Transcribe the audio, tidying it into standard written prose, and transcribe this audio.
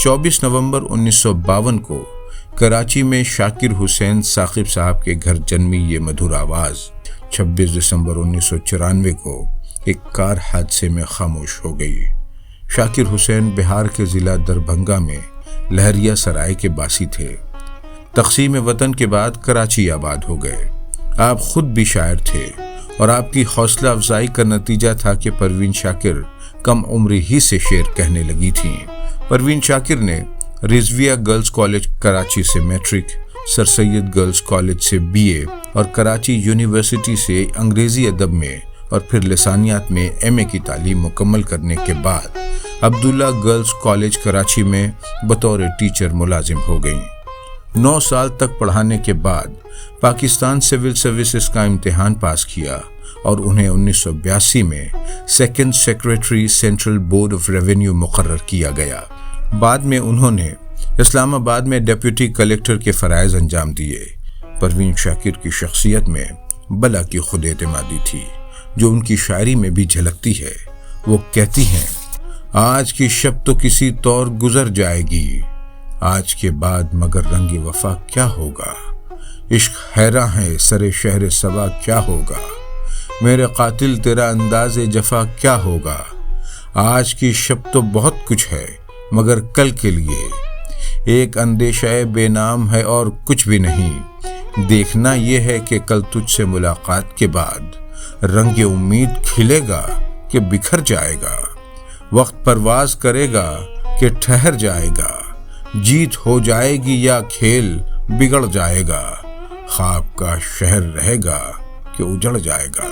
24 नवंबर 1952 को कराची में शाकिर हुसैन साकिब साहब के घर जन्मी ये मधुर आवाज़ 26 दिसंबर 1994 को एक कार हादसे में खामोश हो गई। शाकिर हुसैन बिहार के ज़िला दरभंगा में लहरिया सराय के बासी थे। तक़सीम वतन के बाद कराची आबाद हो गए। आप खुद भी शायर थे और आपकी हौसला अफजाई का नतीजा था कि परवीन शाकिर कम उम्र ही से शेर कहने लगी थीं। परवीन शाकिर ने रिजविया गर्ल्स कॉलेज कराची से matric, sir Syed girls college से बीए और कराची यूनिवर्सिटी से अंग्रेज़ी अदब में और फिर लिसानियात में एमए की तालीम मुकम्मल करने के बाद अब्दुल्ला गर्ल्स कॉलेज कराची में बतौर टीचर मुलाजिम हो गईं। 9 साल तक पढ़ाने के बाद पाकिस्तान सिविल सर्विसेज का इम्तिहान पास किया और उन्हें 1982 में second secretary central board of revenue मुकर्रर किया गया। बाद में उन्होंने इस्लामाबाद में डिप्टी कलेक्टर के फ़राइज़ अंजाम दिए। परवीन शाकिर की शख्सियत में बला की खुद एतमादी थी जो उनकी शायरी में भी झलकती है। वो कहती हैं, आज की शब तो किसी तौर गुजर जाएगी, आज के बाद मगर रंगे वफा क्या होगा, इश्क हैरां है सरे शहर सबा क्या होगा, मेरे कातिल तेरा अंदाज़े जफा क्या होगा, आज की शब तो बहुत कुछ है मगर कल के लिए एक अंदेशा बेनाम है और कुछ भी नहीं, देखना ये है कि कल तुझसे मुलाकात के बाद रंगे उम्मीद खिलेगा कि बिखर जाएगा, वक्त परवाज करेगा कि ठहर जाएगा, जीत हो जाएगी या खेल बिगड़ जाएगा, ख्वाब का शहर रहेगा कि उजड़ जाएगा।